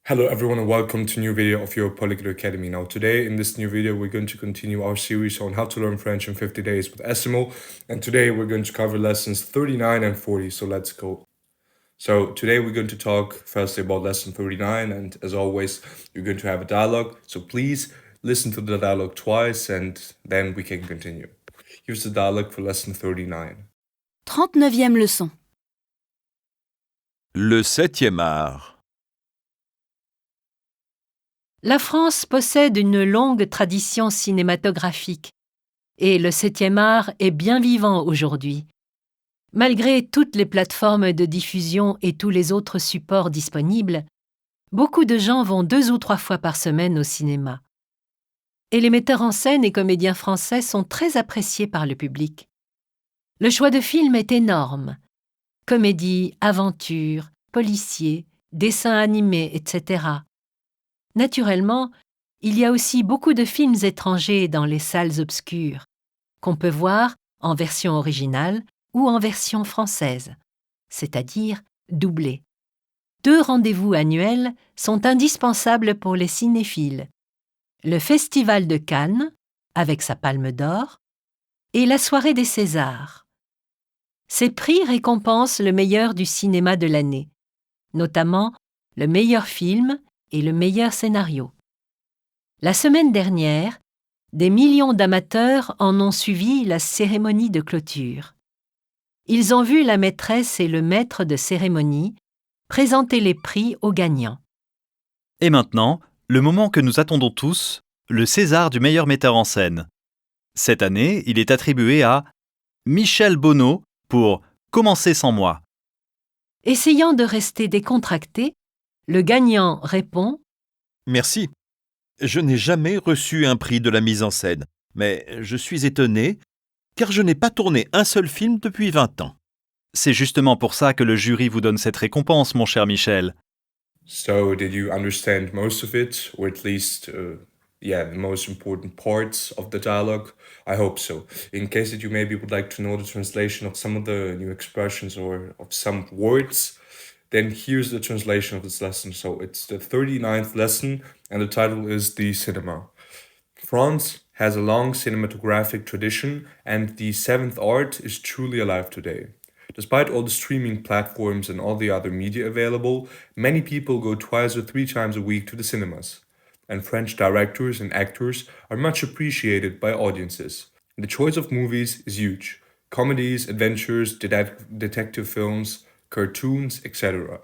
Hello everyone and welcome to a new video of your Polyglot Academy. Now today in this new video we're going to continue our series on how to learn French in 50 days with Essimo, and today we're going to cover lessons 39 and 40, so let's go. So today we're going to talk firstly about lesson 39, and as always you're going to have a dialogue, so please listen to the dialogue twice and then we can continue. Here's the dialogue for lesson 39. 39e leçon. Le 7e art. La France possède une longue tradition cinématographique et le 7e art est bien vivant aujourd'hui. Malgré toutes les plateformes de diffusion et tous les autres supports disponibles, beaucoup de gens vont 2 ou 3 fois par semaine au cinéma. Et les metteurs en scène et comédiens français sont très appréciés par le public. Le choix de films est énorme. Comédie, aventure, policier, dessins animés, etc. Naturellement, il y a aussi beaucoup de films étrangers dans les salles obscures, qu'on peut voir en version originale ou en version française, c'est-à-dire doublée. 2 rendez-vous annuels sont indispensables pour les cinéphiles. Le Festival de Cannes, avec sa Palme d'Or, et la Soirée des Césars. Ces prix récompensent le meilleur du cinéma de l'année, notamment le meilleur film et le meilleur scénario. La semaine dernière, des millions d'amateurs en ont suivi la cérémonie de clôture. Ils ont vu la maîtresse et le maître de cérémonie présenter les prix aux gagnants. Et maintenant, le moment que nous attendons tous, le César du meilleur metteur en scène. Cette année, il est attribué à Michel Bonneau pour Commencer sans moi. Essayant de rester décontracté, le gagnant répond « Merci. Je n'ai jamais reçu un prix de la mise en scène, mais je suis étonné car je n'ai pas tourné un seul film depuis 20 ans. » C'est justement pour ça que le jury vous donne cette récompense, mon cher Michel. So did you understand most of it, or at least the most important parts of the dialogue? I hope so. In case that you maybe would like to know the translation of some of the new expressions or of some words, then here's the translation of this lesson. So it's the 39th lesson and the title is The Cinema. France has a long cinematographic tradition and the seventh art is truly alive today. Despite all the streaming platforms and all the other media available, many people go 2 or 3 times a week to the cinemas. And French directors and actors are much appreciated by audiences. The choice of movies is huge. Comedies, adventures, detective films, cartoons, etc.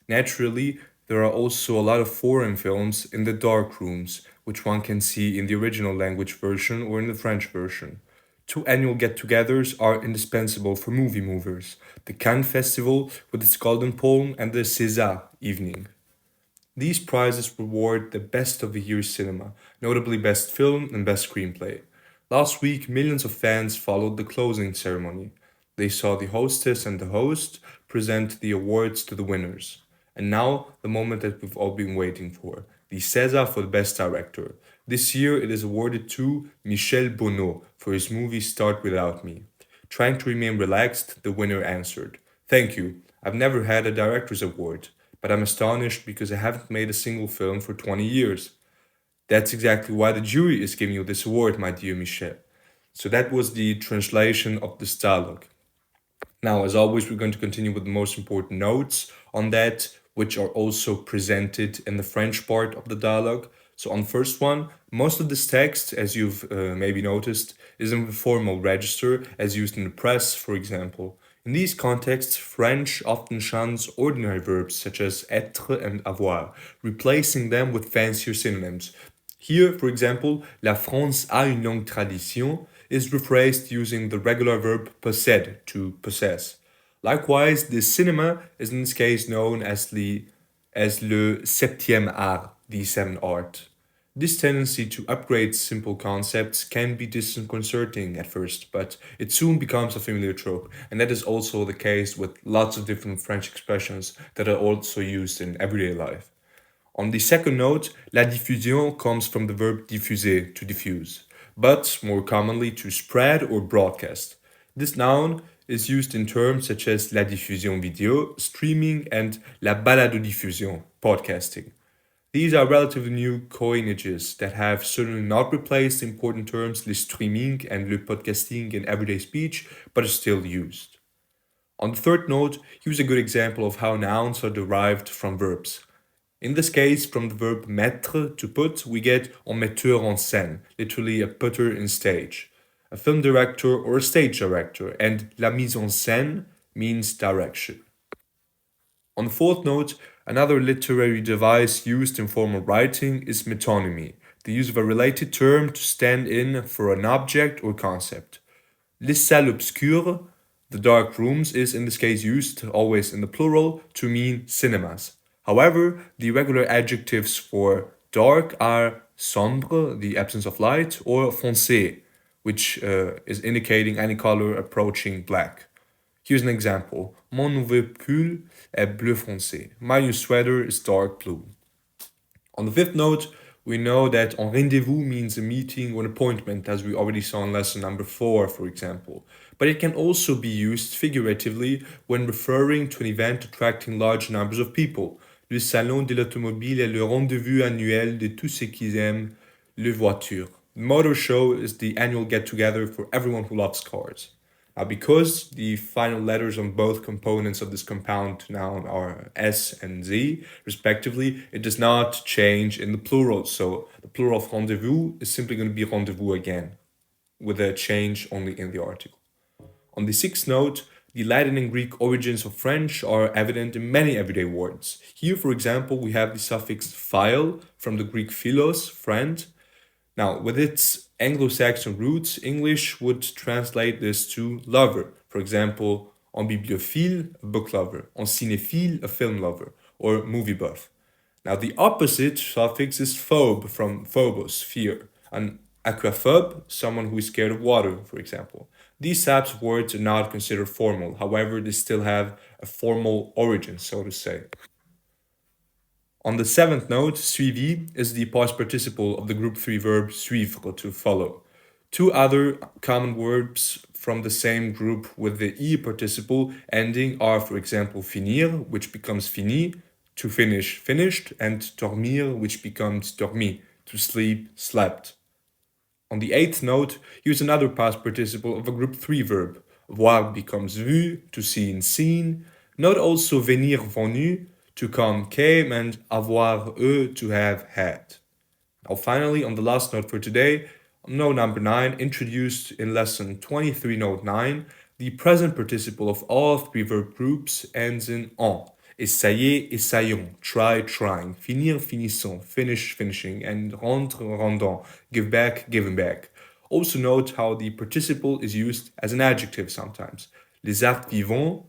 Naturally, there are also a lot of foreign films in the dark rooms, which one can see in the original language version or in the French version. 2 annual get-togethers are indispensable for movie movers: the Cannes Festival with its Golden Palm and the César evening. These prizes reward the best of the year's cinema, notably Best Film and Best Screenplay. Last week, millions of fans followed the closing ceremony. They saw the hostess and the host present the awards to the winners. And now, the moment that we've all been waiting for, the César for the Best Director. This year, it is awarded to Michel Bonneau for his movie Start Without Me. Trying to remain relaxed, the winner answered, "Thank you. I've never had a director's award, but I'm astonished because I haven't made a single film for 20 years. That's exactly why the jury is giving you this award, my dear Michel." So that was the translation of this dialogue. Now, as always, we're going to continue with the most important notes on that, which are also presented in the French part of the dialogue. So on the first one, most of this text, as you've maybe noticed, is in the formal register as used in the press, for example. In these contexts, French often shuns ordinary verbs such as être and avoir, replacing them with fancier synonyms. Here, for example, La France a une longue tradition is rephrased using the regular verb possède, to possess. Likewise, the cinema is in this case known as le septième art, the seventh art. This tendency to upgrade simple concepts can be disconcerting at first, but it soon becomes a familiar trope, and that is also the case with lots of different French expressions that are also used in everyday life. On the second note, la diffusion comes from the verb diffuser, to diffuse, but more commonly to spread or broadcast. This noun is used in terms such as la diffusion vidéo, streaming, and la baladodiffusion, podcasting. These are relatively new coinages that have certainly not replaced important terms le streaming and le podcasting in everyday speech, but are still used. On the third note, here's a good example of how nouns are derived from verbs. In this case, from the verb mettre, to put, we get un metteur en scène, literally a putter in stage, a film director or a stage director, and la mise en scène means direction. On the fourth note, another literary device used in formal writing is metonymy, the use of a related term to stand in for an object or concept. Les salles obscures, the dark rooms, is in this case used, always in the plural, to mean cinemas. However, the regular adjectives for dark are sombre, the absence of light, or foncé, which is indicating any color approaching black. Here's an example. Mon nouveau pull est bleu foncé. My new sweater is dark blue. On the fifth note, we know that un rendezvous means a meeting or an appointment, as we already saw in lesson number 4, for example. But it can also be used figuratively when referring to an event attracting large numbers of people. Le salon de l'automobile est le rendez-vous annuel de tous ceux qui aiment les voitures. The motor show is the annual get-together for everyone who loves cars. Now, because the final letters on both components of this compound noun are S and Z, respectively, it does not change in the plural. So the plural of rendezvous is simply going to be rendezvous again, with a change only in the article. On the sixth note, the Latin and Greek origins of French are evident in many everyday words. Here, for example, we have the suffix phile from the Greek philos, friend. Now, with its Anglo-Saxon roots, English would translate this to lover. For example, un bibliophile, a book lover, un cinéphile, a film lover, or movie buff. Now, the opposite suffix is phobe from phobos, fear. An aquaphobe, someone who is scared of water, for example. These types of words are not considered formal. However, they still have a formal origin, so to say. On the seventh note, suivi is the past participle of the group 3 verb suivre, to follow. Two other common verbs from the same group with the e participle ending are, for example, finir, which becomes fini, to finish, finished, and dormir, which becomes dormi, to sleep, slept. On the eighth note, here's another past participle of a group 3 verb. Voir becomes vu, to see and seen. Note also venir venu, to come came, and avoir eu, to have had. Now finally, on the last note for today, note number 9, introduced in lesson 23, note 9, the present participle of all 3 verb groups ends in en. Essayer, essayons, try, trying, finir, finissons, finish, finishing, and rendre, rendant, give back, giving back. Also note how the participle is used as an adjective sometimes. Les arts vivants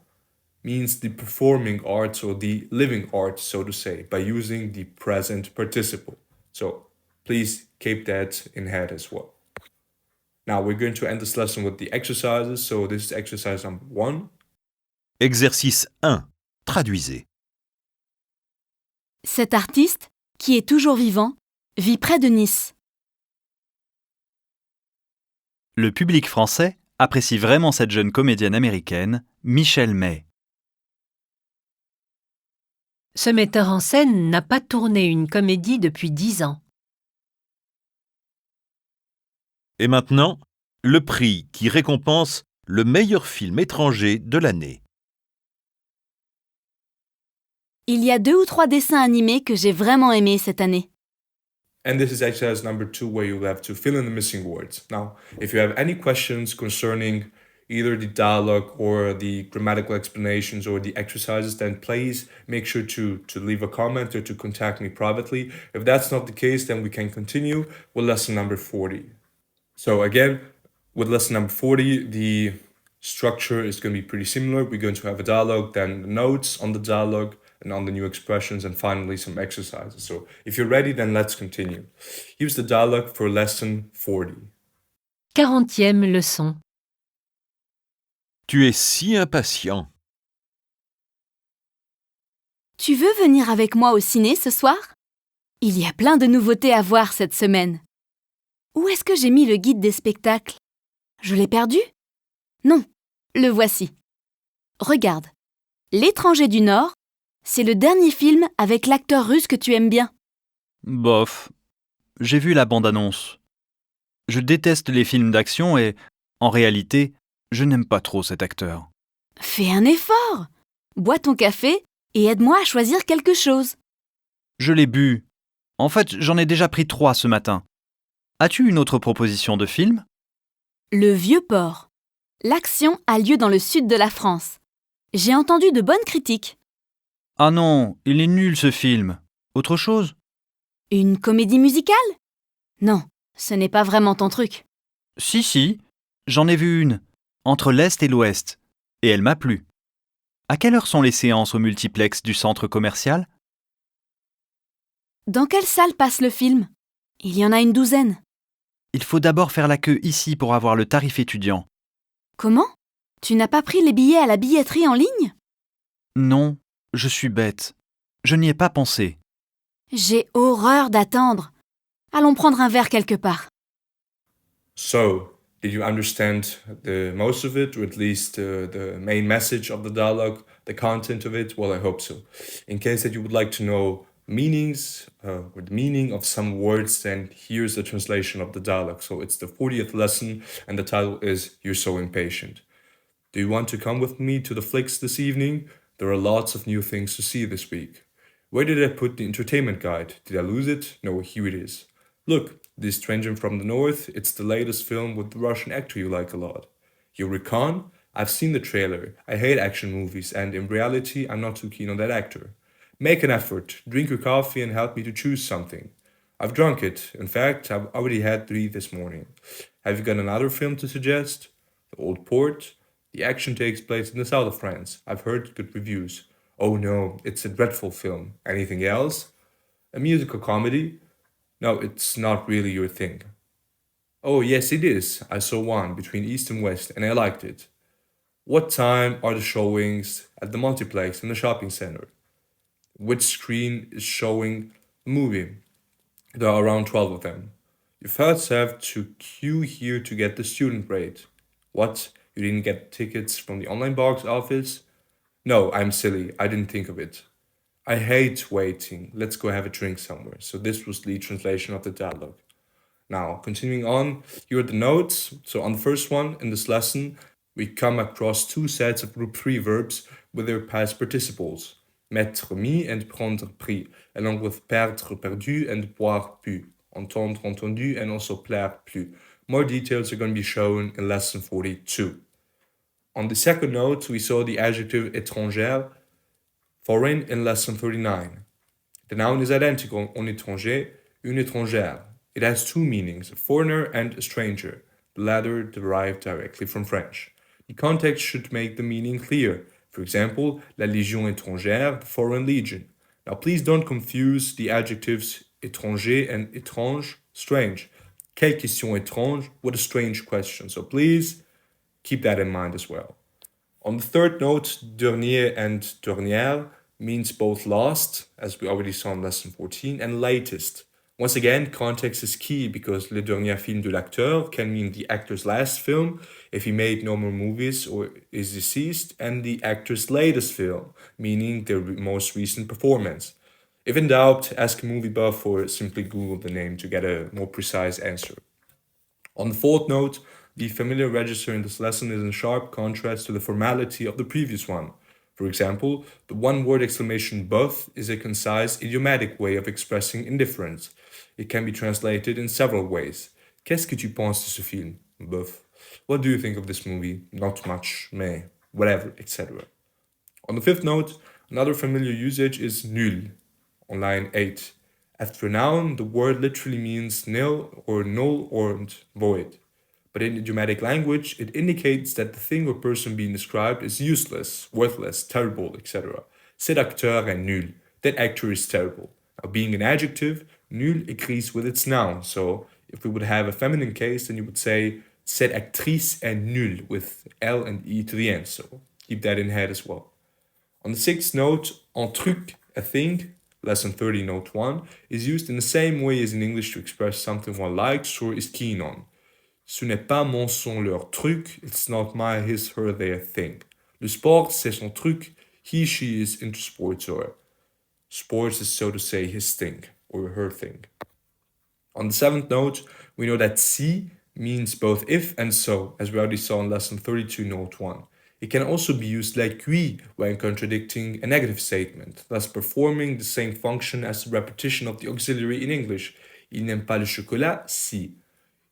means the performing arts or the living arts, so to say, by using the present participle. So please keep that in head as well. Now we're going to end this lesson with the exercises. So this is exercise number 1. Exercice 1. Traduisez. Cet artiste, qui est toujours vivant, vit près de Nice. Le public français apprécie vraiment cette jeune comédienne américaine, Michelle May. Ce metteur en scène n'a pas tourné une comédie depuis 10 ans. Et maintenant, le prix qui récompense le meilleur film étranger de l'année. Il y a 2 ou 3 dessins animés que j'ai vraiment aimés cette année. And this is exercise number 2, where you have to fill in the missing words. Now, if you have any questions concerning either the dialogue or the grammatical explanations or the exercises, then please make sure to leave a comment or to contact me privately. If that's not the case, then we can continue with lesson number 40. So again, with lesson number 40, the structure is going to be pretty similar. We're going to have a dialogue, then the notes on the dialogue, and on the new expressions, and finally some exercises. So if you're ready, then let's continue. Here's the dialogue for lesson 40. 40e leçon. Tu es si impatient. Tu veux venir avec moi au ciné ce soir? Il y a plein de nouveautés à voir cette semaine. Où est-ce que j'ai mis le guide des spectacles? Je l'ai perdu? Non, le voici. Regarde, L'étranger du Nord, c'est le dernier film avec l'acteur russe que tu aimes bien. Bof. J'ai vu la bande-annonce. Je déteste les films d'action et, en réalité, je n'aime pas trop cet acteur. Fais un effort. Bois ton café et aide-moi à choisir quelque chose. Je l'ai bu. En fait, j'en ai déjà pris 3 ce matin. As-tu une autre proposition de film? Le Vieux-Port. L'action a lieu dans le sud de la France. J'ai entendu de bonnes critiques. Ah non, il est nul ce film. Autre chose? Une comédie musicale? Non, ce n'est pas vraiment ton truc. Si, j'en ai vu une, entre l'Est et l'Ouest, et elle m'a plu. À quelle heure sont les séances au multiplex du centre commercial? Dans quelle salle passe le film? Il y en a une douzaine. Il faut d'abord faire la queue ici pour avoir le tarif étudiant. Comment? Tu n'as pas pris les billets à la billetterie en ligne? Non, je suis bête. Je n'y ai pas pensé. J'ai horreur d'attendre. Allons prendre un verre quelque part. So, did you understand the most of it, or at least the main message of the dialogue, the content of it? Well, I hope so. In case that you would like to know meanings or the meaning of some words, then here's the translation of the dialogue. So it's the 40th lesson, and the title is You're So Impatient. Do you want to come with me to the flicks this evening? There are lots of new things to see this week. Where did I put the entertainment guide? Did I lose it? No, here it is. Look, this Stranger from the North, it's the latest film with the Russian actor you like a lot. Yuri Khan? I've seen the trailer. I hate action movies, and in reality, I'm not too keen on that actor. Make an effort, drink your coffee, and help me to choose something. I've drunk it. In fact, I've already had 3 this morning. Have you got another film to suggest? The Old Port? The action takes place in the south of France. I've heard good reviews. Oh no, it's a dreadful film. Anything else? A musical comedy? No, it's not really your thing. Oh, yes, it is. I saw one between East and West and I liked it. What time are the showings at the multiplex in the shopping center? Which screen is showing the movie? There are around 12 of them. You first have to queue here to get the student rate. What? You didn't get tickets from the online box office? No, I'm silly. I didn't think of it. I hate waiting. Let's go have a drink somewhere. So this was the translation of the dialogue. Now, continuing on, here are the notes. So on the first one, in this lesson, we come across 2 sets of group 3 verbs with their past participles. Mettre mis and prendre pris, along with perdre perdu and boire pu, entendre entendu and also plaire plu. More details are going to be shown in lesson 42. On the second note, we saw the adjective étrangère, foreign, in lesson 39. The noun is identical, un étranger, une étrangère. It has 2 meanings, a foreigner and a stranger, the latter derived directly from French. The context should make the meaning clear. For example, la légion étrangère, the foreign legion. Now please don't confuse the adjectives étranger and étrange, strange. Quelle question étrange? What a strange question. So please keep that in mind as well. On the third note, dernier and dernière means both last, as we already saw in lesson 14, and latest. Once again, context is key because le dernier film de l'acteur can mean the actor's last film if he made no more movies or is deceased, and the actor's latest film, meaning their most recent performance. If in doubt, ask a movie buff or simply Google the name to get a more precise answer. On the fourth note, the familiar register in this lesson is in sharp contrast to the formality of the previous one. For example, the one-word exclamation buff is a concise, idiomatic way of expressing indifference. It can be translated in several ways. Qu'est-ce que tu penses de ce film? Buff. What do you think of this movie? Not much, mais, whatever, etc. On the fifth note, another familiar usage is nul, on line 8. After a noun, the word literally means nil or null or void. But in idiomatic language, it indicates that the thing or person being described is useless, worthless, terrible, etc. Cet acteur est nul. That actor is terrible. Now, being an adjective, nul écrit with its noun. So if we would have a feminine case, then you would say cette actrice est nulle with L and E to the end. So keep that in head as well. On the sixth note, un truc, a thing, lesson 30, note 1, is used in the same way as in English to express something one likes or is keen on. Ce n'est pas mon son leur truc, it's not my, his, her, their thing. Le sport, c'est son truc, he, she is into sports, or sports is so to say his thing. or her thing. On the seventh note, we know that si means both if and so, as we already saw in lesson 32, note 1. It can also be used like oui when contradicting a negative statement, thus performing the same function as the repetition of the auxiliary in English. Il n'aime pas le chocolat, si.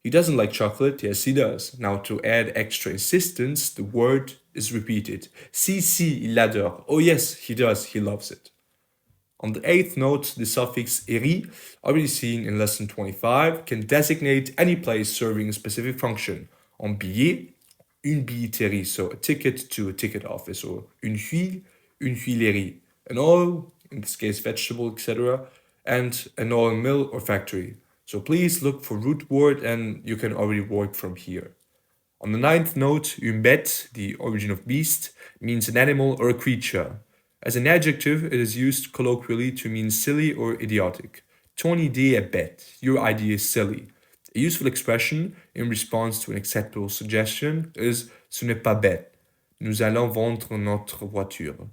He doesn't like chocolate, yes he does. Now to add extra insistence, the word is repeated. Si, il l'adore. Oh yes, he does, he loves it. On the eighth note, the suffix eri, already seen in lesson 25, can designate any place serving a specific function. En billet, une billetterie, so a ticket to a ticket office, or une huile, une huilerie. An oil, in this case vegetable, etc., and an oil mill or factory. So please look for root word and you can already work from here. On the ninth note, une bête, the origin of beast, means an animal or a creature. As an adjective, it is used colloquially to mean silly or idiotic. Ton idée est bête, your idea is silly. A useful expression in response to an acceptable suggestion is ce n'est pas bête. Nous allons vendre notre voiture.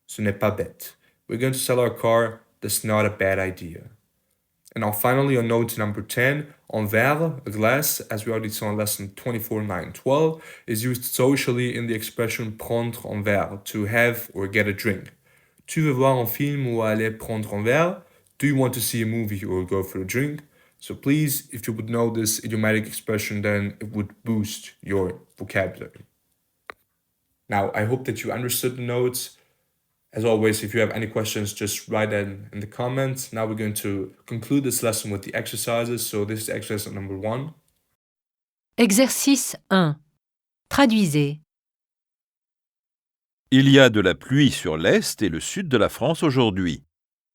Ce n'est pas bête. We're going to sell our car. That's not a bad idea. And now finally on note number 10, un verre, a glass, as we already saw in lesson 24, 9, 12, is used socially in the expression prendre un verre, to have or get a drink. Tu veux voir un film ou aller prendre un verre? Do you want to see a movie or go for a drink? So please, if you would know this idiomatic expression, then it would boost your vocabulary. Now, I hope that you understood the notes. As always, if you have any questions, just write them in the comments. Now we're going to conclude this lesson with the exercises. So this is exercise number 1. Exercice 1. Traduisez. Il y a de la pluie sur l'est et le sud de la France aujourd'hui,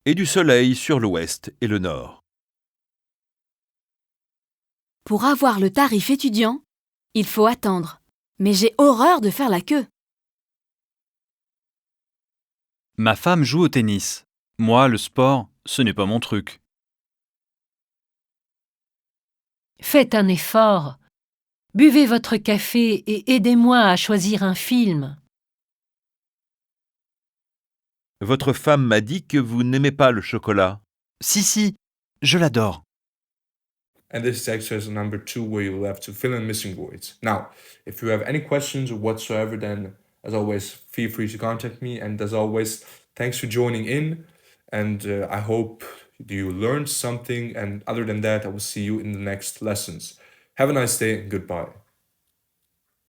et du soleil sur l'ouest et le nord. Pour avoir le tarif étudiant, il faut attendre. Mais j'ai horreur de faire la queue. Ma femme joue au tennis. Moi, le sport, ce n'est pas mon truc. Faites un effort. Buvez votre café et aidez-moi à choisir un film. Votre femme m'a dit que vous n'aimez pas le chocolat. Si, je l'adore. And this is exercise number 2 where you will have to fill in missing words. Now, if you have any questions or whatsoever, then as always, feel free to contact me. And as always, thanks for joining in. And I hope you learned something. And other than that, I will see you in the next lessons. Have a nice day and goodbye.